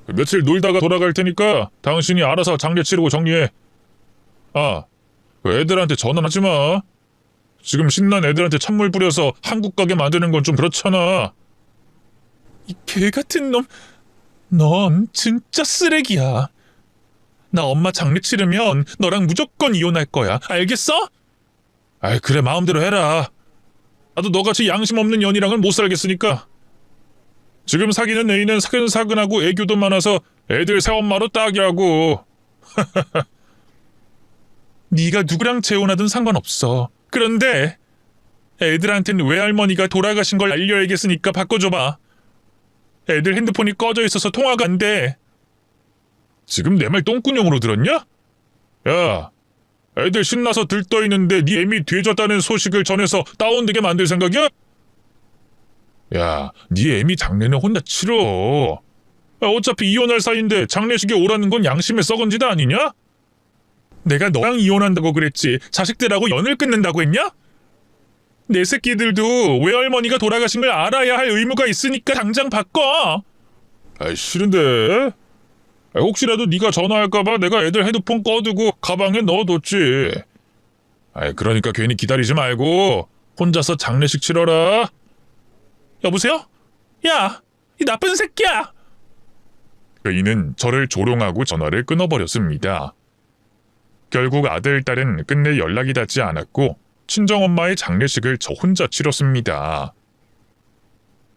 A: 며칠 놀다가 돌아갈 테니까 당신이 알아서 장례 치르고 정리해. 애들한테 전화하지 마. 지금 신난 애들한테 찬물 뿌려서 한국 가게 만드는 건 좀 그렇잖아.
B: 이 개 같은 놈, 넌 진짜 쓰레기야. 나 엄마 장례 치르면 너랑 무조건 이혼할 거야. 알겠어?
A: 그래, 마음대로 해라. 나도 너같이 양심 없는 년이랑은 못 살겠으니까. 지금 사귀는 애인은 사근사근하고 애교도 많아서 애들 새엄마로 딱이라고.
B: 네가 누구랑 재혼하든 상관없어. 그런데 애들한테는 외할머니가 돌아가신 걸 알려야겠으니까 바꿔줘봐. 애들 핸드폰이 꺼져 있어서 통화가 안 돼.
A: 지금 내 말 똥구녕으로 들었냐? 야, 애들 신나서 들떠있는데 네 애미 뒤졌다는 소식을 전해서 다운되게 만들 생각이야? 야, 네 애미 장례는 혼자 치러. 어차피 이혼할 사이인데 장례식에 오라는 건 양심의 썩은 짓 아니냐?
B: 내가 너랑 이혼한다고 그랬지 자식들하고 연을 끊는다고 했냐? 내 새끼들도 외할머니가 돌아가신 걸 알아야 할 의무가 있으니까 당장 바꿔.
A: 싫은데. 혹시라도 네가 전화할까봐 내가 애들 헤드폰 꺼두고 가방에 넣어뒀지. 그러니까 괜히 기다리지 말고 혼자서 장례식 치러라.
B: 여보세요? 야, 이 나쁜 새끼야.
A: 이는 저를 조롱하고 전화를 끊어버렸습니다. 결국 아들, 딸은 끝내 연락이 닿지 않았고 친정엄마의 장례식을 저 혼자 치렀습니다.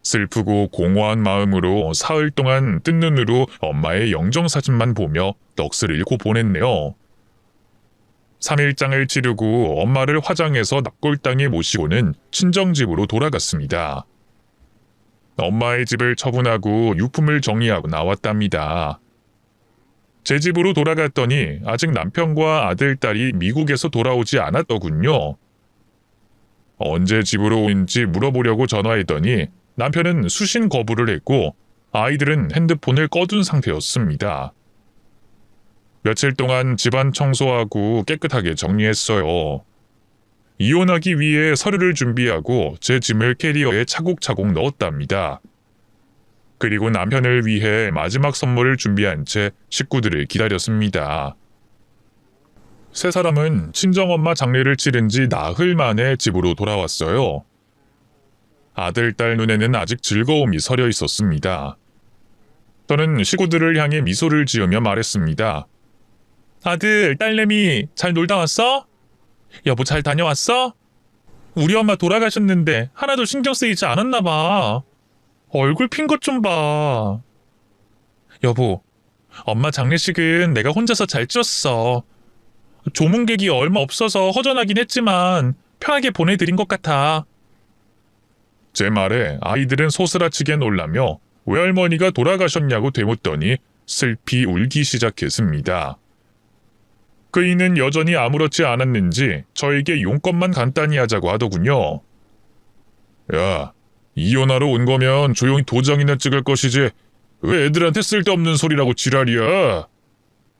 A: 슬프고 공허한 마음으로 사흘 동안 뜬 눈으로 엄마의 영정사진만 보며 넋을 잃고 보냈네요. 3일장을 치르고 엄마를 화장해서 납골당에 모시고는 친정집으로 돌아갔습니다. 엄마의 집을 처분하고 유품을 정리하고 나왔답니다. 제 집으로 돌아갔더니 아직 남편과 아들, 딸이 미국에서 돌아오지 않았더군요. 언제 집으로 온지 물어보려고 전화했더니 남편은 수신 거부를 했고 아이들은 핸드폰을 꺼둔 상태였습니다. 며칠 동안 집안 청소하고 깨끗하게 정리했어요. 이혼하기 위해 서류를 준비하고 제 짐을 캐리어에 차곡차곡 넣었답니다. 그리고 남편을 위해 마지막 선물을 준비한 채 식구들을 기다렸습니다. 세 사람은 친정엄마 장례를 치른 지 나흘 만에 집으로 돌아왔어요. 아들, 딸 눈에는 아직 즐거움이 서려 있었습니다. 저는 식구들을 향해 미소를 지으며 말했습니다.
B: 아들, 딸내미 잘 놀다 왔어? 여보 잘 다녀왔어? 우리 엄마 돌아가셨는데 하나도 신경 쓰이지 않았나 봐. 얼굴 핀 것 좀 봐. 여보, 엄마 장례식은 내가 혼자서 잘 치렀어. 조문객이 얼마 없어서 허전하긴 했지만 편하게 보내드린 것 같아.
A: 제 말에 아이들은 소스라치게 놀라며 외할머니가 돌아가셨냐고 되묻더니 슬피 울기 시작했습니다. 그이는 여전히 아무렇지 않았는지 저에게 용건만 간단히 하자고 하더군요. 야, 이혼하러 온 거면 조용히 도장이나 찍을 것이지 왜 애들한테 쓸데없는 소리라고 지랄이야.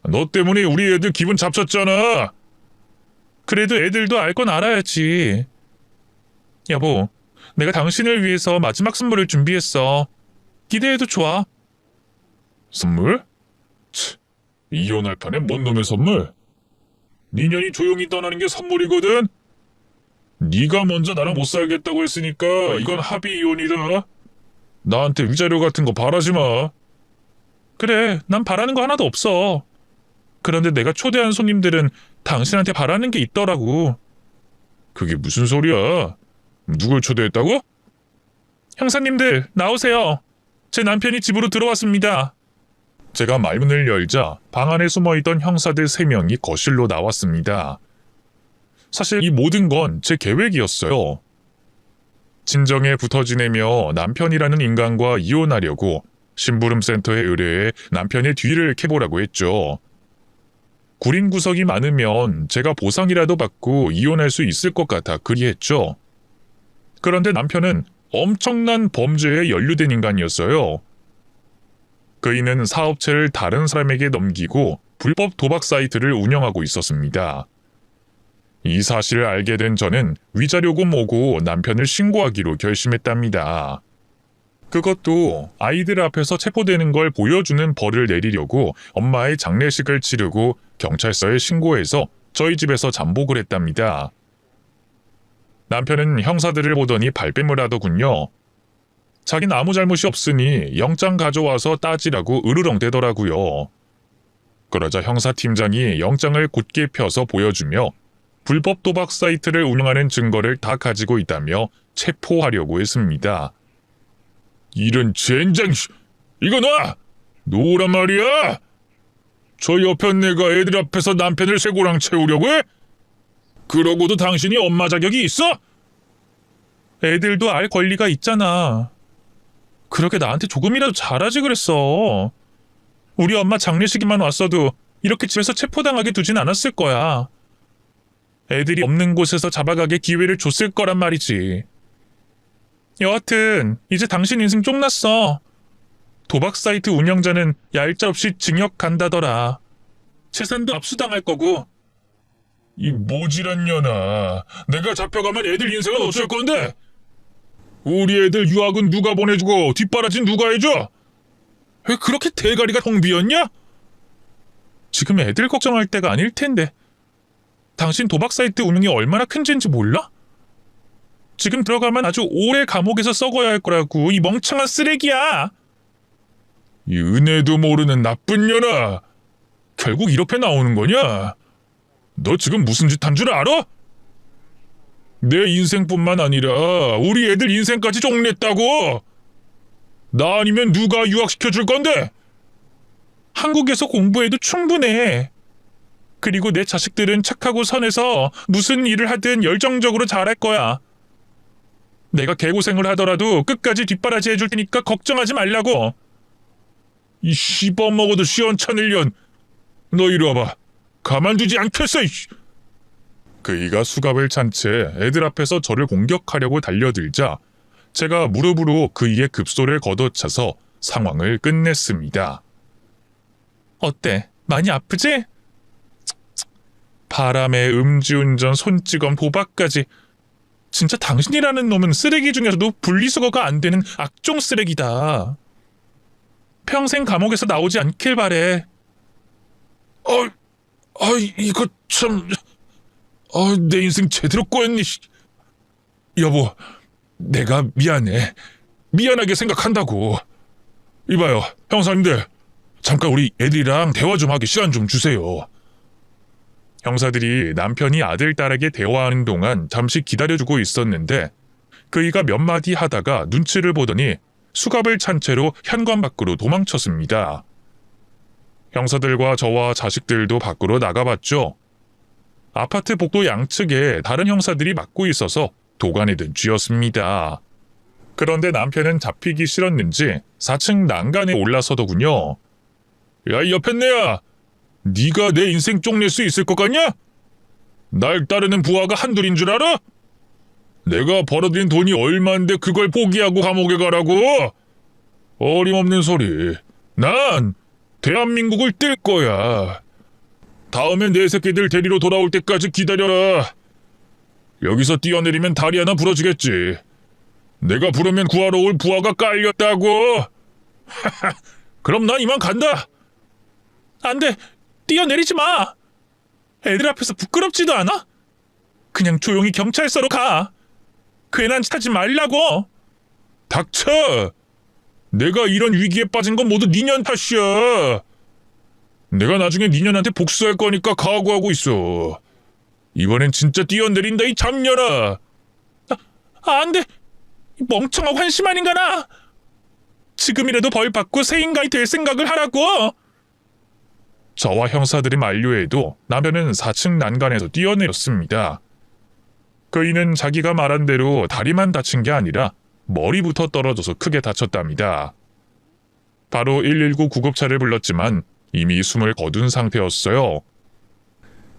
A: 너 때문에 우리 애들 기분 잡쳤잖아.
B: 그래도 애들도 알 건 알아야지. 여보, 내가 당신을 위해서 마지막 선물을 준비했어. 기대해도 좋아.
A: 선물? 이혼할 판에 뭔 놈의 선물? 니년이 조용히 떠나는 게 선물이거든? 네가 먼저 나랑 못 살겠다고 했으니까 이건 합의 이혼이다. 나한테 위자료 같은 거 바라지 마.
B: 그래, 난 바라는 거 하나도 없어. 그런데 내가 초대한 손님들은 당신한테 바라는 게 있더라고.
A: 그게 무슨 소리야? 누굴 초대했다고?
B: 형사님들, 나오세요. 제 남편이 집으로 들어왔습니다.
A: 제가 말문을 열자 방 안에 숨어있던 형사들 3명이 거실로 나왔습니다. 사실 이 모든 건 제 계획이었어요. 친정에 붙어 지내며 남편이라는 인간과 이혼하려고 심부름센터에 의뢰해 남편의 뒤를 캐보라고 했죠. 구린 구석이 많으면 제가 보상이라도 받고 이혼할 수 있을 것 같아 그리했죠. 그런데 남편은 엄청난 범죄에 연루된 인간이었어요. 그이는 사업체를 다른 사람에게 넘기고 불법 도박 사이트를 운영하고 있었습니다. 이 사실을 알게 된 저는 위자료고 뭐고 남편을 신고하기로 결심했답니다. 그것도 아이들 앞에서 체포되는 걸 보여주는 벌을 내리려고 엄마의 장례식을 치르고 경찰서에 신고해서 저희 집에서 잠복을 했답니다. 남편은 형사들을 보더니 발뺌을 하더군요. 자긴 아무 잘못이 없으니 영장 가져와서 따지라고 으르렁대더라고요. 그러자 형사팀장이 영장을 굳게 펴서 보여주며 불법 도박 사이트를 운영하는 증거를 다 가지고 있다며 체포하려고 했습니다. 이런 젠장, 이거 놔! 놓으란 말이야! 저 옆에 내가 애들 앞에서 남편을 쇠고랑 채우려고 해? 그러고도 당신이 엄마 자격이 있어?
B: 애들도 알 권리가 있잖아. 그렇게 나한테 조금이라도 잘하지 그랬어. 우리 엄마 장례식에만 왔어도 이렇게 집에서 체포당하게 두진 않았을 거야. 애들이 없는 곳에서 잡아가게 기회를 줬을 거란 말이지. 여하튼 이제 당신 인생 쫑났어. 도박 사이트 운영자는 얄짤없이 징역 간다더라. 재산도 압수당할 거고.
A: 이 모질한 년아, 내가 잡혀가면 애들 인생은 어쩔 건데? 우리 애들 유학은 누가 보내주고 뒷바라진 누가 해줘?
B: 왜 그렇게 대가리가 텅 비었냐? 지금 애들 걱정할 때가 아닐 텐데. 당신 도박 사이트 운영이 얼마나 큰지인지 몰라? 지금 들어가면 아주 오래 감옥에서 썩어야 할 거라고, 이 멍청한 쓰레기야.
A: 이 은혜도 모르는 나쁜 년아. 결국 이렇게 나오는 거냐? 너 지금 무슨 짓 한 줄 알아? 내 인생뿐만 아니라 우리 애들 인생까지 종냈다고. 나 아니면 누가 유학시켜줄 건데?
B: 한국에서 공부해도 충분해. 그리고 내 자식들은 착하고 선해서 무슨 일을 하든 열정적으로 잘할 거야. 내가 개고생을 하더라도 끝까지 뒷바라지 해줄 테니까 걱정하지 말라고.
A: 이 씹어먹어도 시원찮을 년. 너 이리 와봐. 가만두지 않겠어. 그이가 수갑을 찬 채 애들 앞에서 저를 공격하려고 달려들자 제가 무릎으로 그이의 급소를 걷어차서 상황을 끝냈습니다.
B: 어때? 많이 아프지? 바람에 음주운전, 손찌검, 도박까지. 진짜 당신이라는 놈은 쓰레기 중에서도 분리수거가 안 되는 악종 쓰레기다. 평생 감옥에서 나오지 않길 바래.
A: 이거 참... 내 인생 제대로 꼬였니. 여보, 내가 미안해. 미안하게 생각한다고. 이봐요, 형사님들. 잠깐 우리 애들이랑 대화 좀 하게 시간 좀 주세요. 형사들이 남편이 아들, 딸에게 대화하는 동안 잠시 기다려주고 있었는데 그이가 몇 마디 하다가 눈치를 보더니 수갑을 찬 채로 현관 밖으로 도망쳤습니다. 형사들과 저와 자식들도 밖으로 나가봤죠. 아파트 복도 양측에 다른 형사들이 막고 있어서 도관에 든 쥐였습니다. 그런데 남편은 잡히기 싫었는지 4층 난간에 올라서더군요. 야, 이 여편네야! 네가 내 인생 쪽낼 수 있을 것 같냐? 날 따르는 부하가 한둘인 줄 알아? 내가 벌어들인 돈이 얼만데 그걸 포기하고 감옥에 가라고? 어림없는 소리. 난 대한민국을 뜰 거야. 다음에 내 새끼들 데리러 돌아올 때까지 기다려라. 여기서 뛰어내리면 다리 하나 부러지겠지. 내가 부르면 구하러 올 부하가 깔렸다고. 그럼 난 이만 간다. 안 돼. 뛰어내리지 마. 애들 앞에서 부끄럽지도 않아? 그냥 조용히 경찰서로 가. 괜한 찾지 말라고. 닥쳐. 내가 이런 위기에 빠진 건 모두 니년 탓이야. 내가 나중에 니년한테 복수할 거니까 각오하고 있어. 이번엔 진짜 뛰어내린다 이 잡녀라. 안 돼. 멍청하고 한심한 인간아. 지금이라도 벌 받고 새 인간이 될 생각을 하라고. 저와 형사들이 만류해도 남편은 4층 난간에서 뛰어내렸습니다. 그이는 자기가 말한 대로 다리만 다친 게 아니라 머리부터 떨어져서 크게 다쳤답니다. 바로 119 구급차를 불렀지만 이미 숨을 거둔 상태였어요.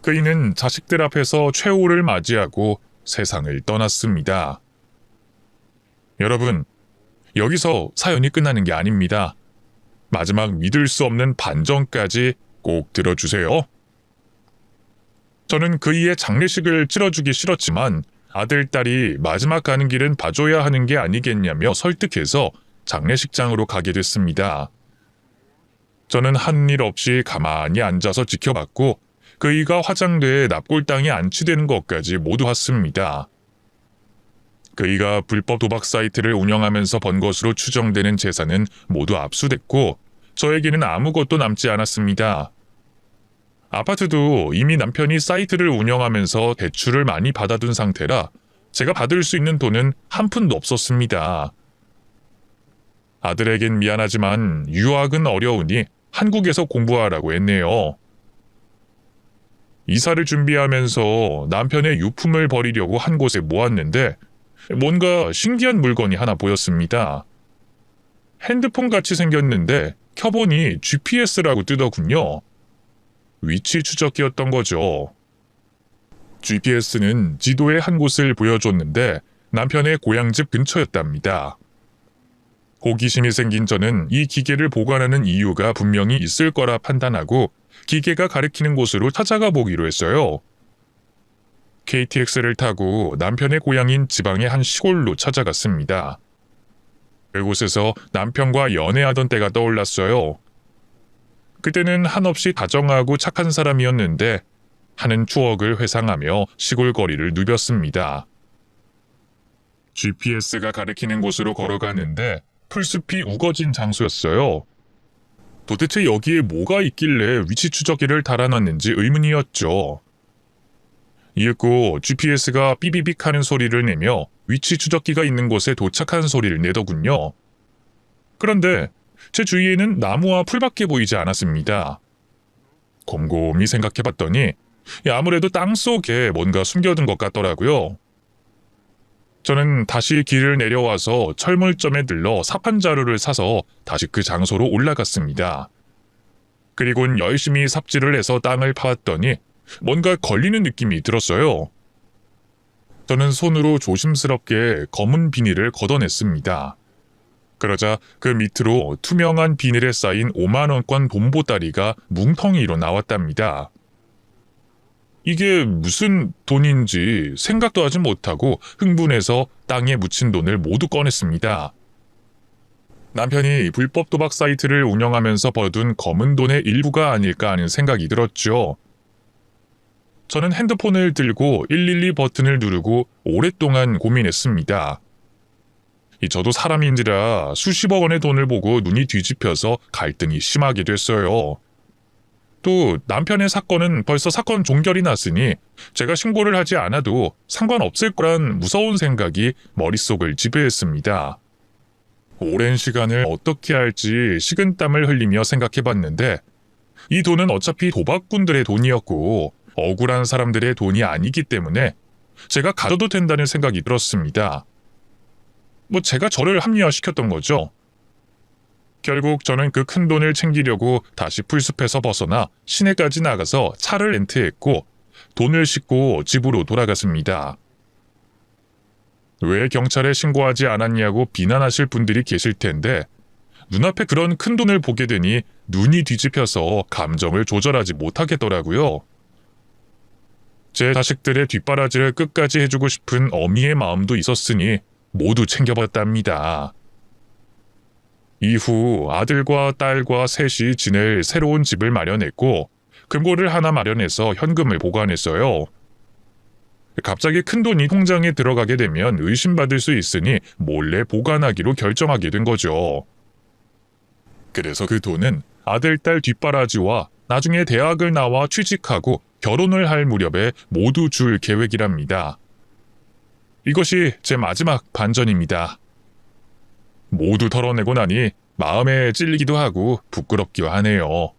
A: 그이는 자식들 앞에서 최후를 맞이하고 세상을 떠났습니다. 여러분, 여기서 사연이 끝나는 게 아닙니다. 마지막 믿을 수 없는 반전까지 꼭 들어주세요. 저는 그이의 장례식을 치러주기 싫었지만 아들, 딸이 마지막 가는 길은 봐줘야 하는 게 아니겠냐며 설득해서 장례식장으로 가게 됐습니다. 저는 한 일 없이 가만히 앉아서 지켜봤고 그이가 화장대에 납골당이 안치되는 것까지 모두 봤습니다. 그이가 불법 도박 사이트를 운영하면서 번 것으로 추정되는 재산은 모두 압수됐고 저에게는 아무것도 남지 않았습니다. 아파트도 이미 남편이 사이트를 운영하면서 대출을 많이 받아둔 상태라 제가 받을 수 있는 돈은 한 푼도 없었습니다. 아들에겐 미안하지만 유학은 어려우니 한국에서 공부하라고 했네요. 이사를 준비하면서 남편의 유품을 버리려고 한 곳에 모았는데 뭔가 신기한 물건이 하나 보였습니다. 핸드폰 같이 생겼는데 켜보니 GPS라고 뜨더군요. 위치 추적기였던 거죠. GPS는 지도의 한 곳을 보여줬는데 남편의 고향집 근처였답니다. 호기심이 생긴 저는 이 기계를 보관하는 이유가 분명히 있을 거라 판단하고 기계가 가리키는 곳으로 찾아가 보기로 했어요. KTX를 타고 남편의 고향인 지방의 한 시골로 찾아갔습니다. 그곳에서 남편과 연애하던 때가 떠올랐어요. 그때는 한없이 다정하고 착한 사람이었는데 하는 추억을 회상하며 시골 거리를 누볐습니다. GPS가 가리키는 곳으로 걸어가는데 풀숲이 우거진 장소였어요. 도대체 여기에 뭐가 있길래 위치 추적기를 달아놨는지 의문이었죠. 이윽고 GPS가 삐비빅 하는 소리를 내며 위치 추적기가 있는 곳에 도착한 소리를 내더군요. 그런데 제 주위에는 나무와 풀밖에 보이지 않았습니다. 곰곰이 생각해봤더니 아무래도 땅속에 뭔가 숨겨둔 것 같더라고요. 저는 다시 길을 내려와서 철물점에 들러 사판자루를 사서 다시 그 장소로 올라갔습니다. 그리곤 열심히 삽질을 해서 땅을 파왔더니 뭔가 걸리는 느낌이 들었어요. 저는 손으로 조심스럽게 검은 비닐을 걷어냈습니다. 그러자 그 밑으로 투명한 비닐에 쌓인 5만원권 돈보따리가 뭉텅이로 나왔답니다. 이게 무슨 돈인지 생각도 하지 못하고 흥분해서 땅에 묻힌 돈을 모두 꺼냈습니다. 남편이 불법 도박 사이트를 운영하면서 벌어둔 검은 돈의 일부가 아닐까 하는 생각이 들었죠. 저는 핸드폰을 들고 112 버튼을 누르고 오랫동안 고민했습니다. 저도 사람인지라 수십억 원의 돈을 보고 눈이 뒤집혀서 갈등이 심하게 됐어요. 또 남편의 사건은 벌써 사건 종결이 났으니 제가 신고를 하지 않아도 상관없을 거란 무서운 생각이 머릿속을 지배했습니다. 오랜 시간을 어떻게 할지 식은땀을 흘리며 생각해봤는데 이 돈은 어차피 도박꾼들의 돈이었고 억울한 사람들의 돈이 아니기 때문에 제가 가져도 된다는 생각이 들었습니다. 제가 저를 합리화시켰던 거죠. 결국 저는 그 큰 돈을 챙기려고 다시 풀숲에서 벗어나 시내까지 나가서 차를 렌트했고 돈을 싣고 집으로 돌아갔습니다. 왜 경찰에 신고하지 않았냐고 비난하실 분들이 계실 텐데 눈앞에 그런 큰 돈을 보게 되니 눈이 뒤집혀서 감정을 조절하지 못하겠더라고요. 제 자식들의 뒷바라지를 끝까지 해주고 싶은 어미의 마음도 있었으니 모두 챙겨봤답니다. 이후 아들과 딸과 셋이 지낼 새로운 집을 마련했고 금고를 하나 마련해서 현금을 보관했어요. 갑자기 큰 돈이 통장에 들어가게 되면 의심받을 수 있으니 몰래 보관하기로 결정하게 된 거죠. 그래서 그 돈은 아들, 딸 뒷바라지와 나중에 대학을 나와 취직하고 결혼을 할 무렵에 모두 줄 계획이랍니다. 이것이 제 마지막 반전입니다. 모두 털어내고 나니 마음에 찔리기도 하고 부끄럽기도 하네요.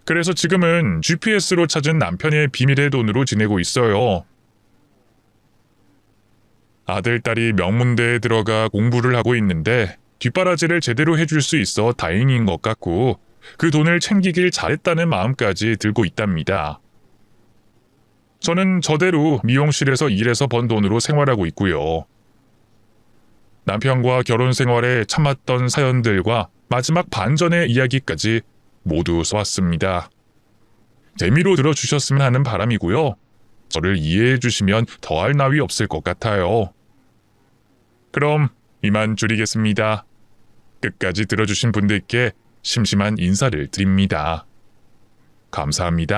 A: 그래서 지금은 GPS로 찾은 남편의 비밀의 돈으로 지내고 있어요. 아들, 딸이 명문대에 들어가 공부를 하고 있는데 뒷바라지를 제대로 해줄 수 있어 다행인 것 같고 그 돈을 챙기길 잘했다는 마음까지 들고 있답니다. 저는 저대로 미용실에서 일해서 번 돈으로 생활하고 있고요. 남편과 결혼 생활에 참았던 사연들과 마지막 반전의 이야기까지 모두 써왔습니다. 재미로 들어주셨으면 하는 바람이고요. 저를 이해해 주시면 더할 나위 없을 것 같아요. 그럼 이만 줄이겠습니다. 끝까지 들어주신 분들께 심심한 인사를 드립니다. 감사합니다.